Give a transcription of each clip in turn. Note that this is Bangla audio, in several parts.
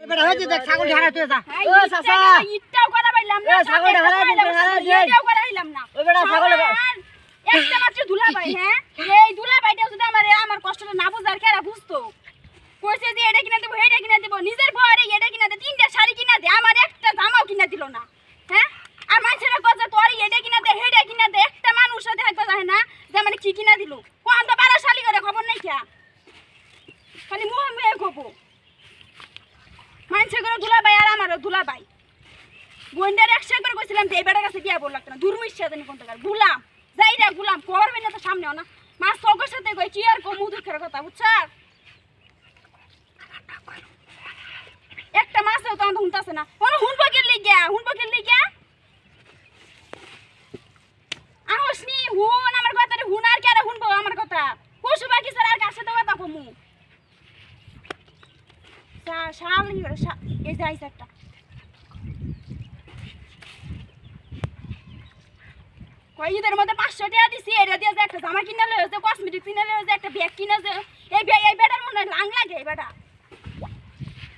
বেটা হইছে দেখ ছাগল হারা তুই যা ও চাচা ইটটাও করা পাইলাম না ছাগল হারা ইটটাও করা হইলাম না ওই বেটা ছাগল একটা মাত্র দুলাভাই হ্যাঁ এই দুলাভাইটা যদি আমার কষ্টটা না বুঝার কেরা বুঝতো কইছে যে এটা কিনা দেব হেটা কিনা দেব নিজের ঘরে এটা কিনা দে তিনটা শাড়ি কিনা দে আমার একটা জামাও কিনা দিল না হ্যাঁ আর মানুষেরা কইছে তোর এটা কিনা দে হেটা কিনা দে একটা মানুষ সাথে থাকতে চায় না যে মানে কি কিনা দিল কোন তো পারা শালি করে খবর নাই কিয়া খালি মুহে মুহে কবো মানুষের ঘরে দুলাভাই আর আমারও দুলাভাই বোনদের একশো করে কইছিলাম যে এই বেটার কাছে গিয়া বল লাগতো না দুর্মিশা জানি কোন টাকার গুলাম যাই রে গুলাম করবে না তো সামনেও না মাছ চোখের সাথে কই কি আর কমু দুঃখের কথা বুঝছ একটা মাছও তো হুনতাছে না ওরা হুনবো গেলি গিয়া আহসনি হুন আমার কথাটা হুন আর কেরা হুনবো আমার কথা পশু পাখি ছাড়া আর কার সাথে কথা কমু শাল এই যে আইসা একটা ঈদের মধ্যে 500 টাকা দিছি এটা দিয়ে একটা জামা কিনা লইছে কসমেটিক কিনা লইছে একটা ব্যাগ কিনা এই বেটার মনে লাং লাগে এই বেটা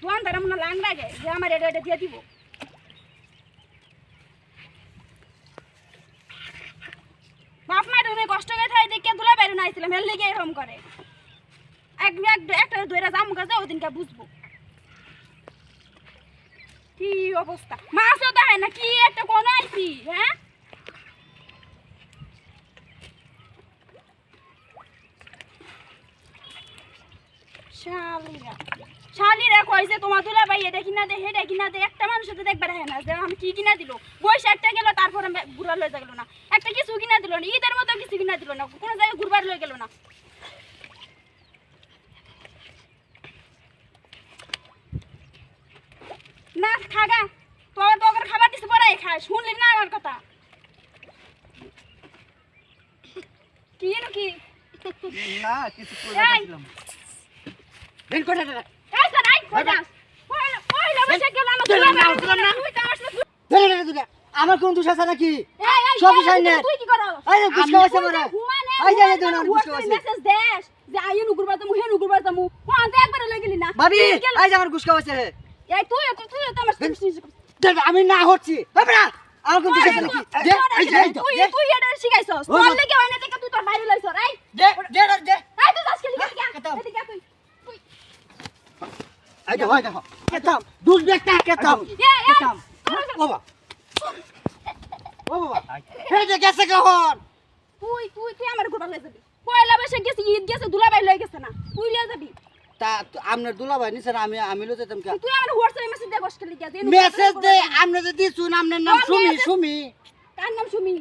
দোকানদার মনে লাং লাগে যে আমার এটা দিয়ে দিব বাপ মা তুমি কষ্ট করে থাই দেখে দুলা বাইরে নাইছিলাম এর লেগে এরকম করে একটা ধরে জাম গাছে ওদিনকে বুঝবো কি অবস্থা মাছও দেয় না কি একটা কোন আইছি হ্যাঁ শালিরা কইছে তোমার দুলাভাই এটা কিনা দে হেটা কিনা দে একটা মানুষের তো দেখবার হয় না যে আমি কি কিনা দিল বয়স একটা গেল তারপরে ঘুরা লয়ে গেল না একটা কিছু কিনা দিল না ঈদের মতো কিছু কিনা দিল না কোনো জায়গায় ঘুরবার লয়ে গেল না না খাগা তোর খাবার দিছে পরে খায় শুনলি না আমার কথা কি কি না কিছু কইলাম দেন কোটা দে এই স্যার আই কইতাস কইলা বসে গেল আমার দুলাভাই তুই তো আমার সাথে দে আমার কোন দোষ আছে নাকি সব বিষয় নে তুই কি করো এই গুছকা আছে মানে এই যে দেন আর গুছকা আছে মেসেজ দেশ যে আই নুগুরবা তুমি হে নুগুরবা তুমি কোন তো একবার লই গেলি না ভাবি এই যে আমার গুছকা আছে এই তুই তো আমার দে আমি না হচ্ছি বাবা আমার কোন দোষ আছে নাকি দে এই যে তুই এটা শিখাইছস তোর লাগি হয় না দেখে তুই তোর বাইরে লইছ রাই দে এই তুই আজকে লিখে এদিকে তুই এই যে হয় দেখো কেতাম দুধ বেটা কেতাম কেতাম বাবা ও বাবা এই যে গেছে কখন তুই আমার ঘুরবা লই যাবি পয়লা বসে গেছে ঈদ গেছে দুলাভাই লই গেছে না তুই লই যাবি তা আপনার দুলাভাই নিছে না আমি লই যেতাম কে তুই আমার হোয়াটসঅ্যাপে মেসেজ দে বসকে লিখে দে মেসেজ দে আপনি যদি শুন আপনার নাম সুমি কার নাম সুমি